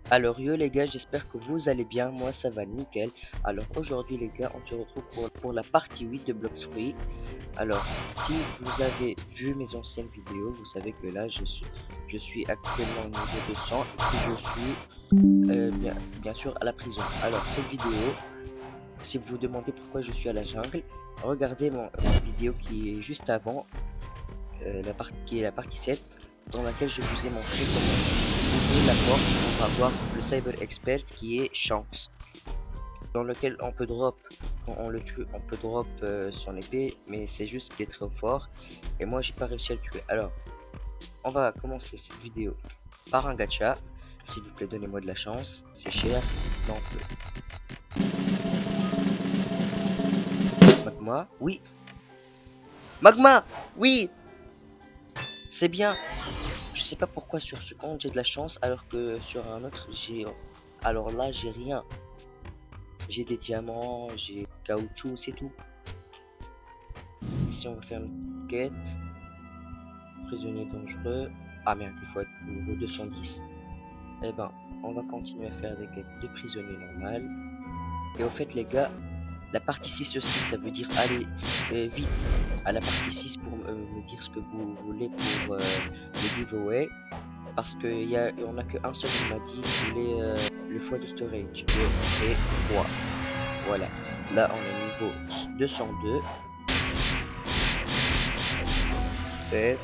Alors yo les gars, j'espère que vous allez bien, moi ça va nickel. Alors aujourd'hui les gars, on se retrouve pour la partie 8 de Blox Fruit. Alors si vous avez vu mes anciennes vidéos, vous savez que là je suis actuellement au niveau 200 et que je suis bien sûr à la prison. Alors cette vidéo, si vous vous demandez pourquoi je suis à la jungle, regardez ma vidéo qui est juste avant, qui est la partie 7, dans laquelle je vous ai montré comment ouvrir la porte pour avoir le Cyber Expert qui est Shanks, dans lequel on peut drop, quand on le tue, on peut drop son épée, mais c'est juste qu'il est trop fort, et moi j'ai pas réussi à le tuer. Alors, on va commencer cette vidéo par un gacha, s'il vous plaît donnez-moi de la chance, c'est cher, non peu. Magma, oui. Magma, oui. C'est bien. Je sais pas pourquoi sur ce compte j'ai de la chance alors que sur un autre j'ai... Alors là j'ai rien. J'ai des diamants, j'ai caoutchouc, c'est tout. Ici on va faire une quête. Prisonnier dangereux. Ah merde, il faut être au niveau 210. Eh ben, on va continuer à faire des quêtes de prisonniers normales. Et au fait les gars, la partie 6 aussi, ça veut dire aller vite à la partie 6 pour me dire ce que vous voulez pour le giveaway. Parce qu'il y on a qu'un seul qui m'a dit qu'il voulait le foie de storage, 2 et 3. Voilà, là on est niveau 202, 7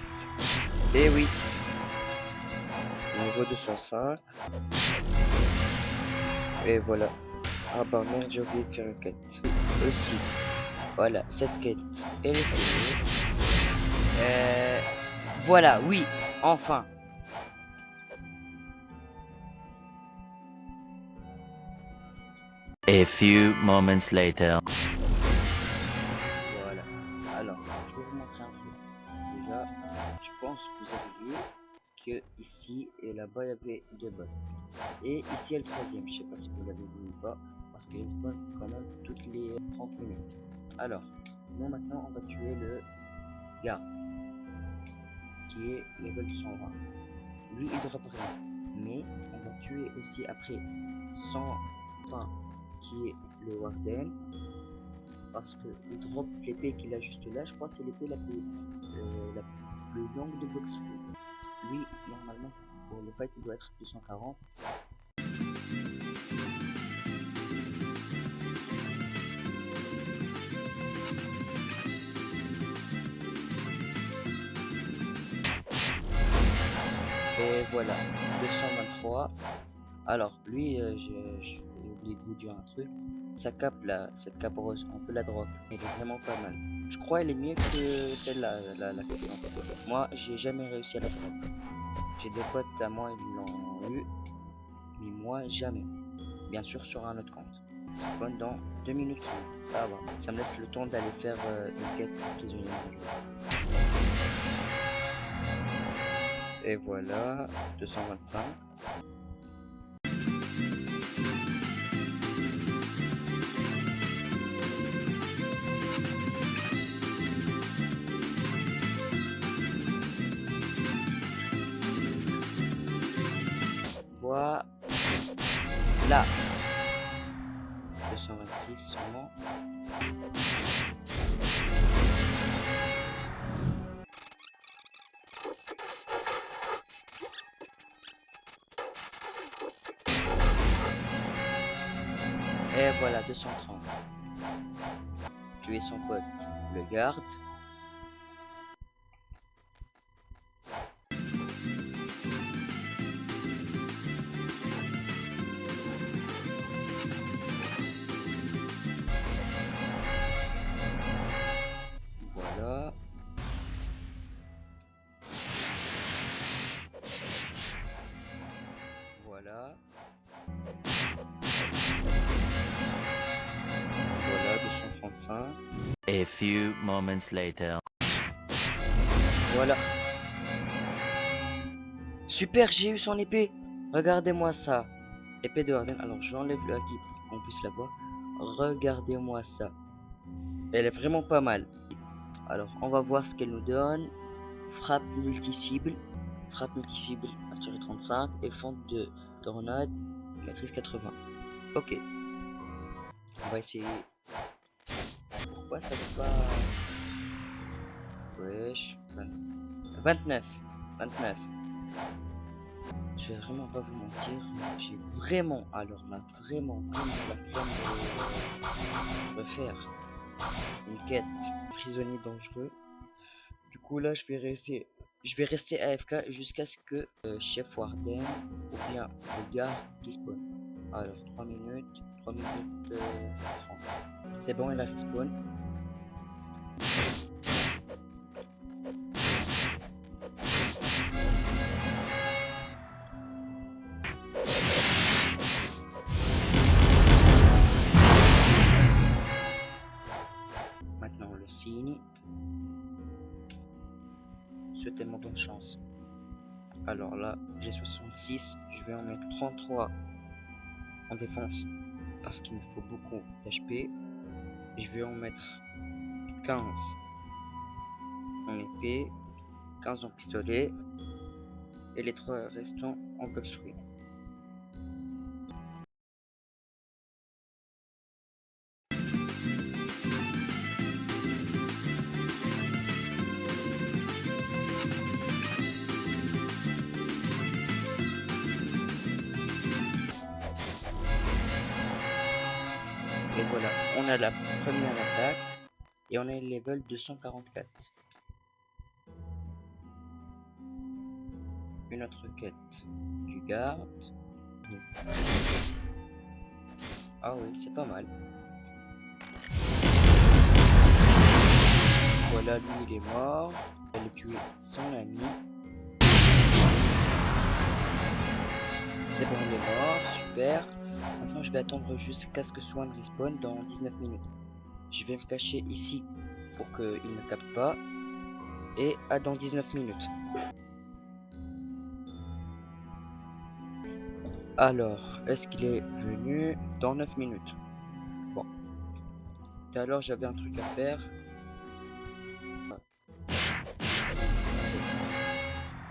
et 8, niveau 205, et voilà. Ah bah merde, j'ai oublié de faire une quête. Aussi, voilà, cette quête, elle est finie. Voilà, oui, enfin. A few moments later. Voilà, alors, je vais vous montrer un truc. Déjà, je pense que vous avez vu que ici et là-bas il y avait deux boss. Et ici il y a le troisième, je sais pas si vous l'avez vu ou pas, parce qu'il spawn quand même toutes les 30 minutes. Alors, nous maintenant on va tuer le gars, qui est level 120. Lui il drop rien, mais on va tuer aussi après 120 qui est le Warden, parce que il drop l'épée qu'il a juste là, je crois que c'est l'épée la plus longue de Blox Fruit. Lui, normalement, pour le fight, il doit être 240. Et voilà, 223. Alors, lui, j'ai oublié de vous dire un truc. Sa cape là, cette cape rose, on peut la drop. Elle est vraiment pas mal. Je crois elle est mieux que celle-là, la suivante. Moi, j'ai jamais réussi à la drop. J'ai des potes à moi, ils l'ont eu, mais moi, jamais. Bien sûr, sur un autre compte. Spawn dans 2 minutes, ça va. Ça me laisse le temps d'aller faire une quête prisonnier. Et voilà, 225. Voilà. 226 sûrement. Et voilà, 230. Tuer son pote, le garde. Voilà. Voilà. Voilà, 235. A few moments later. Voilà. Super, j'ai eu son épée. Regardez-moi ça. Épée de Harden. Alors, j'enlève le haki pour qu'on puisse la voir. Regardez-moi ça. Elle est vraiment pas mal. Alors, on va voir ce qu'elle nous donne. Frappe multi-cible. Frappe multi-cible à tirer 35 et fente de tornade, maîtrise 80. Ok. On va essayer. Pourquoi ça veut pas... Wesh. 29. 29. Je vais vraiment pas vous mentir. J'ai vraiment, alors là, vraiment la flemme de refaire une quête prisonnier dangereux. Du coup là, je vais rester AFK jusqu'à ce que Chef Warden ou bien le gars qui spawn. Alors 3 minutes, 3 minutes 30. C'est bon, il a respawn. Maintenant on le signe. Souhaitez-moi bonne chance. Alors là, j'ai 66, je vais en mettre 33 en défense parce qu'il me faut beaucoup d'HP. Je vais en mettre 15 en épée, 15 en pistolet et les 3 restants en box fruit. Et voilà, on a la première attaque et on est level 244. Une autre quête du garde. Ah oui, c'est pas mal. Voilà, lui il est mort. Elle a tué son ami. C'est bon, il est mort, super. Maintenant je vais attendre jusqu'à ce que Swan respawn dans 19 minutes. Je vais me cacher ici pour qu'il ne me capte pas. Et à dans 19 minutes. Alors, est-ce qu'il est venu dans 9 minutes? Bon. Tout à l'heure j'avais un truc à faire.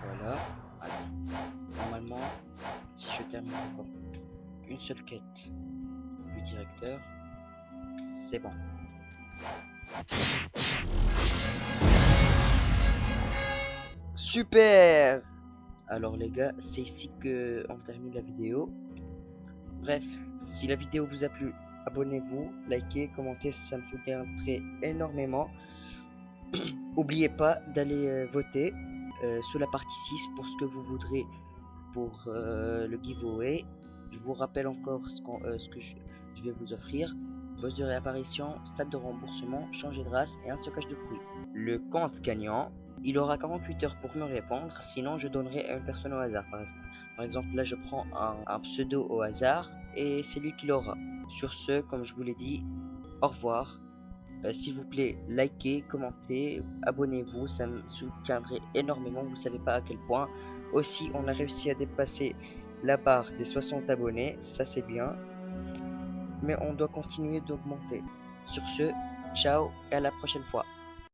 Voilà. Alors, normalement, si je termine encore une seule quête du directeur, c'est bon. Super! Alors les gars, c'est ici que on termine la vidéo. Bref, si la vidéo vous a plu, abonnez-vous, likez, commentez, ça me soutiendrait énormément. N'oubliez pas d'aller voter sous la partie 6 pour ce que vous voudrez pour le giveaway. Je vous rappelle encore ce que je vais vous offrir. Boss de réapparition, stade de remboursement, changer de race et un stockage de fruits. Le compte gagnant, il aura 48 heures pour me répondre, sinon je donnerai à une personne au hasard. Par exemple là je prends un pseudo au hasard et c'est lui qui l'aura. Sur ce, comme je vous l'ai dit, au revoir. S'il vous plaît, likez, commentez, abonnez-vous, ça me soutiendrait énormément, vous savez pas à quel point. Aussi, on a réussi à dépasser la barre des 60 abonnés, ça c'est bien. Mais on doit continuer d'augmenter. Sur ce, ciao et à la prochaine fois.